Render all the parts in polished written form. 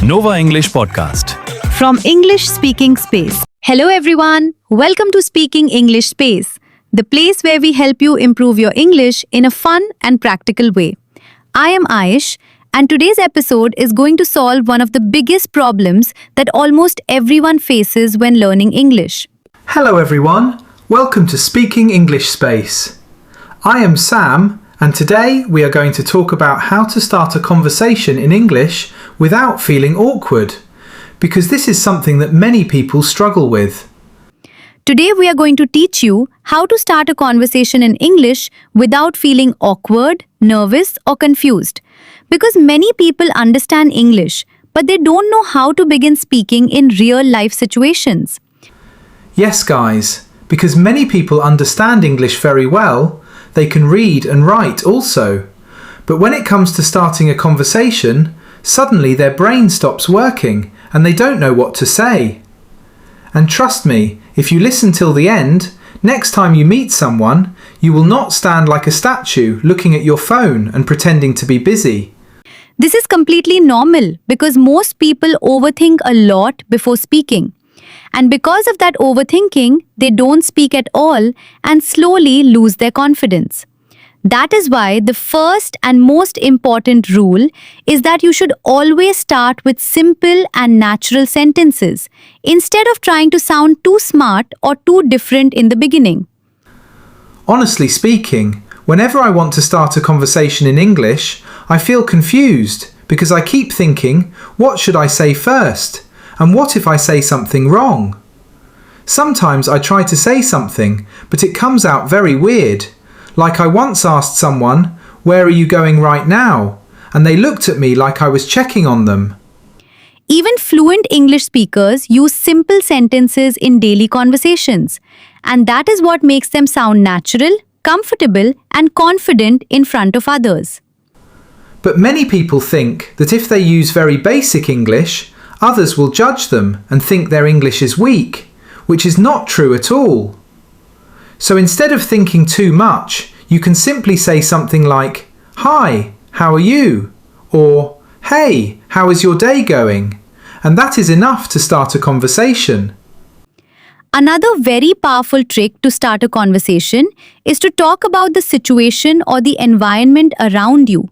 Nova English Podcast. From English Speaking Space. Hello everyone, welcome to Speaking English Space, the place where we help you improve your English in a fun and practical way. I am Aish, and today's episode is going to solve one of the biggest problems that almost everyone faces when learning English. Hello everyone, welcome to Speaking English Space. I am Sam, and today we are going to talk about how to start a conversation in English without feeling awkward, because this is something that many people struggle with. Today we are going to teach you how to start a conversation in English without feeling awkward, nervous or confused. Because many people understand English, but they don't know how to begin speaking in real life situations. Yes guys, because many people understand English very well, they can read and write also. But when it comes to starting a conversation, suddenly their brain stops working and they don't know what to say. And trust me, if you listen till the end, next time you meet someone, you will not stand like a statue looking at your phone and pretending to be busy. This is completely normal because most people overthink a lot before speaking. And because of that overthinking, they don't speak at all and slowly lose their confidence. That is why the first and most important rule is that you should always start with simple and natural sentences instead of trying to sound too smart or too different in the beginning. Honestly speaking, whenever I want to start a conversation in English, I feel confused because I keep thinking, what should I say first? And what if I say something wrong? Sometimes I try to say something, but it comes out very weird. Like I once asked someone, "Where are you going right now?" And they looked at me like I was checking on them. Even fluent English speakers use simple sentences in daily conversations, and that is what makes them sound natural, comfortable, and confident in front of others. But many people think that if they use very basic English, others will judge them and think their English is weak, which is not true at all. So instead of thinking too much, you can simply say something like, "Hi, how are you?" Or, "Hey, how is your day going?" And that is enough to start a conversation. Another very powerful trick to start a conversation is to talk about the situation or the environment around you,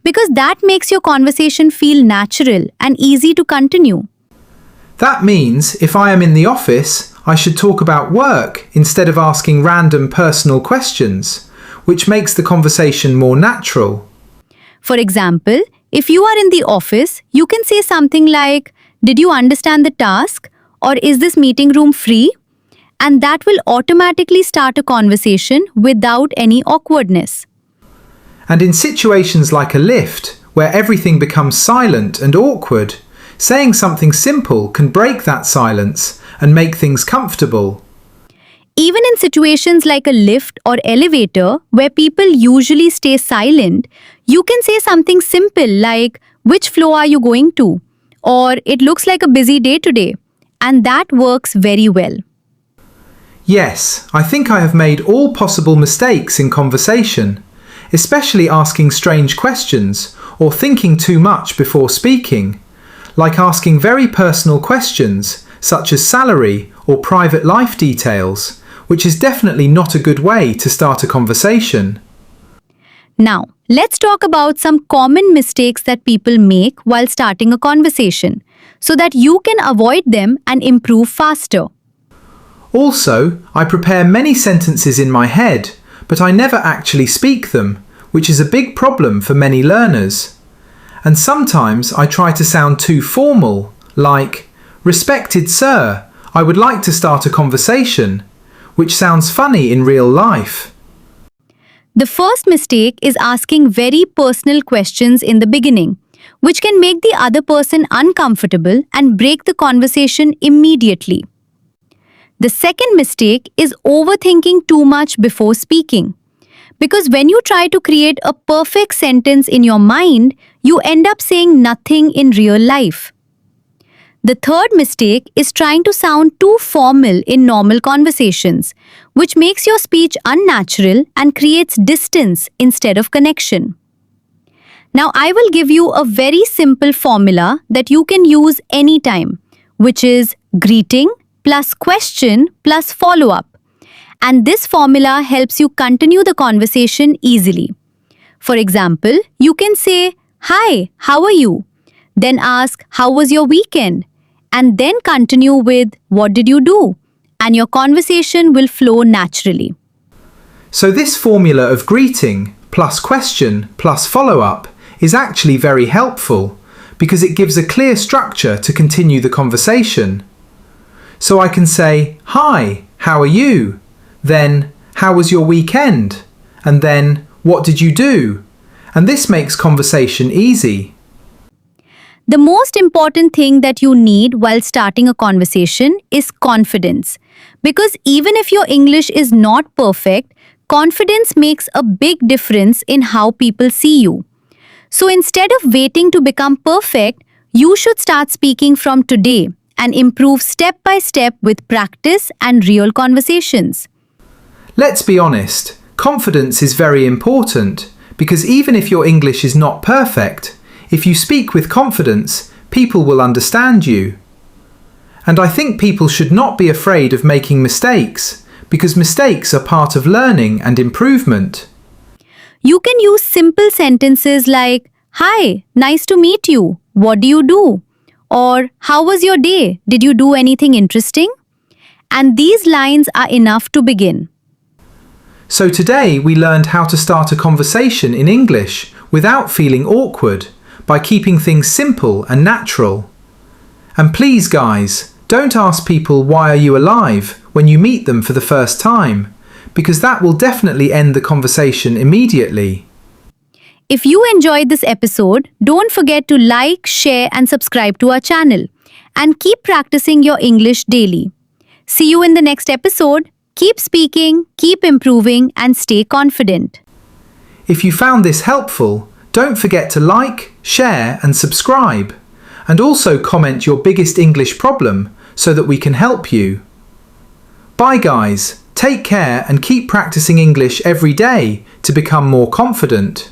because that makes your conversation feel natural and easy to continue. That means if I am in the office, I should talk about work instead of asking random personal questions, which makes the conversation more natural. For example, if you are in the office, you can say something like, "Did you understand the task?" or "Is this meeting room free?" And that will automatically start a conversation without any awkwardness. And in situations like a lift, where everything becomes silent and awkward, saying something simple can break that silence and make things comfortable. Even in situations like a lift or elevator, where people usually stay silent, you can say something simple like, "Which floor are you going to?" or "It looks like a busy day today." And that works very well. Yes, I think I have made all possible mistakes in conversation, especially asking strange questions or thinking too much before speaking, like asking very personal questions such as salary or private life details, which is definitely not a good way to start a conversation. Now, let's talk about some common mistakes that people make while starting a conversation so that you can avoid them and improve faster. Also, I prepare many sentences in my head, but I never actually speak them, which is a big problem for many learners. And sometimes I try to sound too formal, like, "Respected sir, I would like to start a conversation," which sounds funny in real life. The first mistake is asking very personal questions in the beginning, which can make the other person uncomfortable and break the conversation immediately. The second mistake is overthinking too much before speaking. Because when you try to create a perfect sentence in your mind, you end up saying nothing in real life. The third mistake is trying to sound too formal in normal conversations, which makes your speech unnatural and creates distance instead of connection. Now I will give you a very simple formula that you can use anytime, which is greeting plus question plus follow-up. And this formula helps you continue the conversation easily. For example, you can say, "Hi, how are you?" Then ask, "How was your weekend?" And then continue with, "What did you do?" And your conversation will flow naturally. So this formula of greeting plus question plus follow-up is actually very helpful because it gives a clear structure to continue the conversation. So I can say, "Hi, how are you?" Then, "How was your weekend?" And then, "What did you do?" And this makes conversation easy. The most important thing that you need while starting a conversation is confidence. Because even if your English is not perfect, confidence makes a big difference in how people see you. So instead of waiting to become perfect, you should start speaking from today and improve step by step with practice and real conversations. Let's be honest, confidence is very important because even if your English is not perfect, if you speak with confidence, people will understand you. And I think people should not be afraid of making mistakes because mistakes are part of learning and improvement. You can use simple sentences like, "Hi, nice to meet you. What do you do?" Or, "How was your day? Did you do anything interesting?" And these lines are enough to begin. So today we learned how to start a conversation in English without feeling awkward by keeping things simple and natural. And please guys, don't ask people "Why are you alive?" when you meet them for the first time, because that will definitely end the conversation immediately. If you enjoyed this episode, don't forget to like, share, and subscribe to our channel. And keep practicing your English daily. See you in the next episode. Keep speaking, keep improving, and stay confident. If you found this helpful, don't forget to like, share, and subscribe. And also comment your biggest English problem so that we can help you. Bye guys, take care and keep practicing English every day to become more confident.